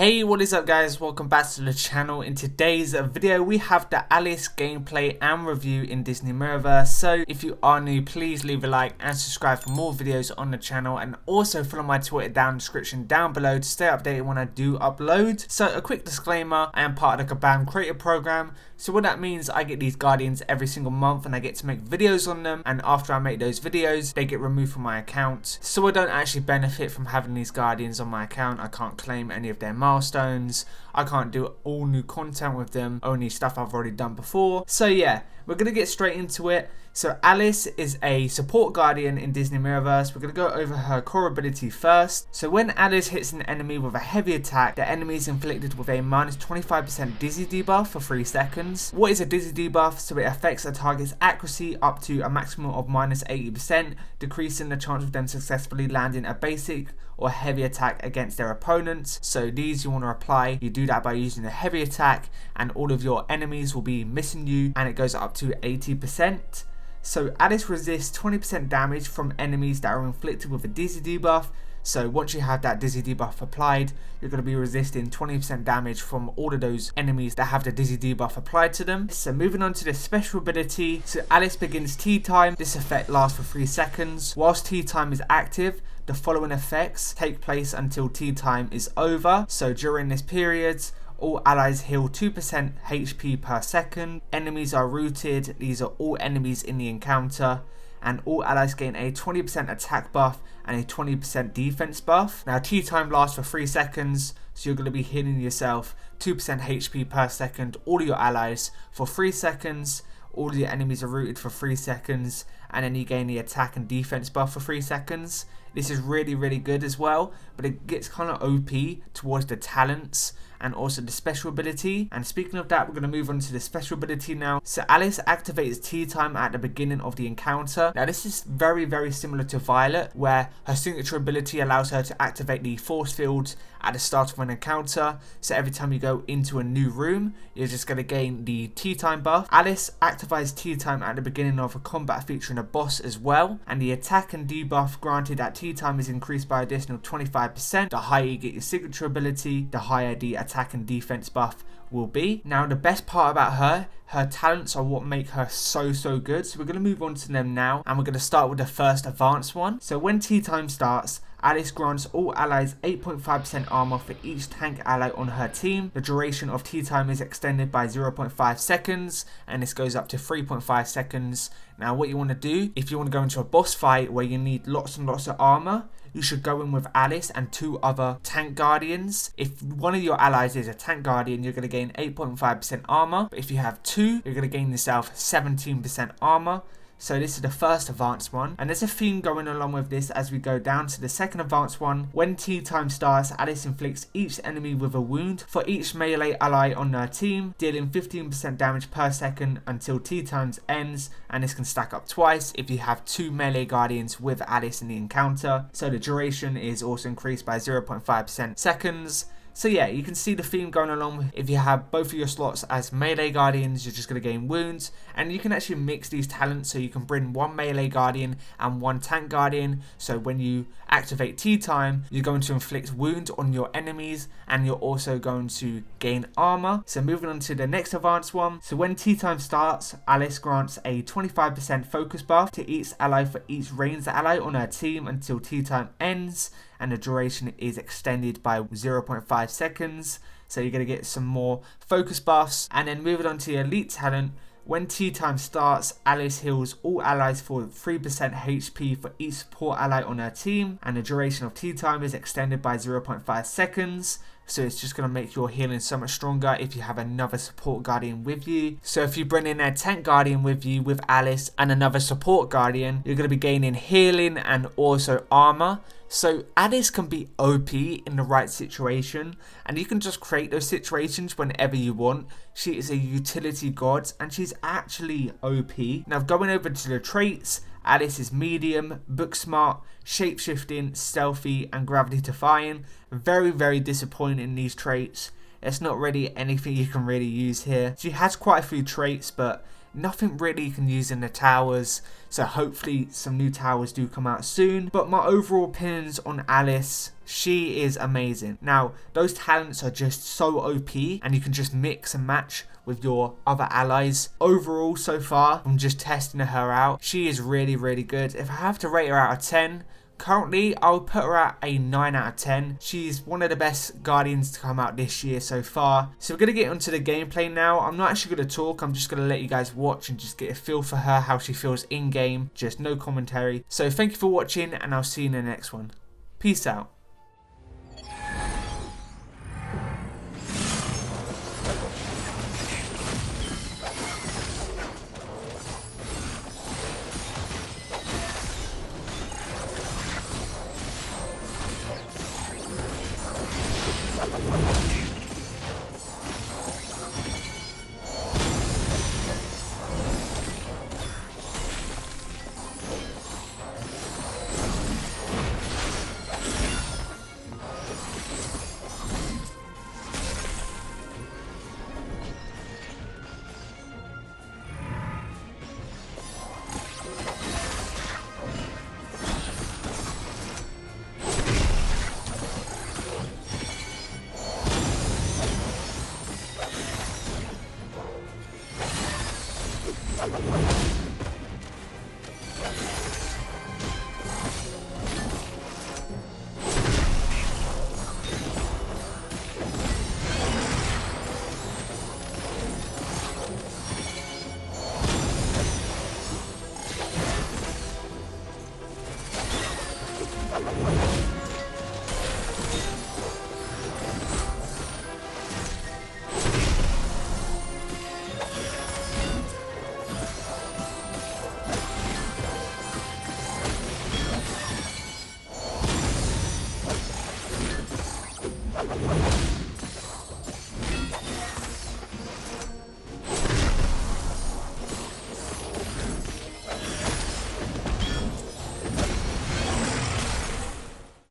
Hey, what is up guys, welcome back to the channel. In today's video we have the Alice gameplay and review in Disney Mirrorverse. So if you are new, please leave a like and subscribe for more videos on the channel, and also follow my Twitter down in the description down below to stay updated when I do upload. So a quick disclaimer, I am part of the Kabam creator program. So what that means, I get these guardians every single month and I get to make videos on them, and after I make those videos they get removed from my account. So I don't actually benefit from having these guardians on my account. I can't claim any of their milestones, I can't do all new content with them, only stuff I've already done before. So yeah, we're gonna get straight into it. So Alice is a support guardian in Disney Mirrorverse. We're going to go over her core ability first. So when Alice hits an enemy with a heavy attack, the enemy is inflicted with a minus 25% dizzy debuff for 3 seconds. What is a dizzy debuff? So it affects a target's accuracy up to a maximum of minus 80%, decreasing the chance of them successfully landing a basic or heavy attack against their opponents. So these you want to apply, you do that by using a heavy attack, and all of your enemies will be missing you, and it goes up to 80%. So Alice resists 20% damage from enemies that are inflicted with a dizzy debuff. So once you have that dizzy debuff applied, you're going to be resisting 20% damage from all of those enemies that have the dizzy debuff applied to them. So moving on to the special ability. So Alice begins tea time. This effect lasts for 3 seconds. Whilst tea time is active, the following effects take place until tea time is over. So during this period, all allies heal 2% HP per second. Enemies are rooted. These are all enemies in the encounter. And all allies gain a 20% attack buff and a 20% defense buff. Now tea time lasts for 3 seconds, so you're going to be healing yourself 2% HP per second, all of your allies for 3 seconds. All of your enemies are rooted for 3 seconds, and then you gain the attack and defense buff for 3 seconds. This is really good as well, but it gets kind of OP towards the talents and also the special ability. And speaking of that, we're going to move on to the special ability now. So Alice activates tea time at the beginning of the encounter. Now this is very similar to Violet, where her signature ability allows her to activate the force field at the start of an encounter. So every time you go into a new room, you're just going to gain the tea time buff. Alice activates tea time at the beginning of a combat featuring a boss as well, and the attack and debuff granted at tea time is increased by additional 25%. The higher you get your signature ability, the higher the attack and defense buff will be. Now the best part about her talents are what make her so good. So we're going to move on to them now, and we're going to start with the first advanced one. So when tea time starts, Alice grants all allies 8.5% armor for each tank ally on her team. The duration of tea time is extended by 0.5 seconds, and this goes up to 3.5 seconds. Now what you want to do, if you want to go into a boss fight where you need lots and lots of armor, you should go in with Alice and 2 other tank guardians. If one of your allies is a tank guardian, you're going to gain 8.5% armor. But if you have 2, you're going to gain yourself 17% armor. So this is the first advanced one, and there's a theme going along with this as we go down to the second advanced one. When tea time starts, Alice inflicts each enemy with a wound for each melee ally on their team, dealing 15% damage per second until tea time ends, and this can stack up twice if you have 2 melee guardians with Alice in the encounter. So the duration is also increased by 0.5% seconds. So yeah, you can see the theme going along. If you have both of your slots as melee guardians, you're just going to gain wounds, and you can actually mix these talents, so you can bring 1 melee guardian and 1 tank guardian. So when you activate tea time, you're going to inflict wounds on your enemies, and you're also going to gain armor. So moving on to the next advanced one. So when tea time starts, Alice grants a 25% focus buff to each ally for each ranged ally on her team until tea time ends, and the duration is extended by 0.5 seconds. So you're going to get some more focus buffs. And then moving on to your elite talent. When tea time starts, Alice heals all allies for 3% HP for each support ally on her team, and the duration of tea time is extended by 0.5 seconds. So it's just going to make your healing so much stronger if you have another support guardian with you. So if you bring in a tank guardian with you with Alice and another support guardian, you're going to be gaining healing and also armor. So Alice can be OP in the right situation, and you can just create those situations whenever you want. She is a utility god, and she's actually OP. Now going over to the traits, Alice is medium, book smart, shapeshifting, stealthy, and gravity defying. Very disappointing in these traits. It's not really anything you can really use here. She has quite a few traits, but Nothing really you can use in the towers, so hopefully some new towers do come out soon. But my overall opinions on Alice, she is amazing. Now, those talents are just so OP, and you can just mix and match with your other allies. Overall, so far, from just testing her out, she is really, really good. If I have to rate her out of 10, currently, I would put her at a 9 out of 10. She's one of the best Guardians to come out this year so far. So we're going to get onto the gameplay now. I'm not actually going to talk. I'm just going to let you guys watch and just get a feel for her, how she feels in-game. Just no commentary. So thank you for watching, and I'll see you in the next one. Peace out.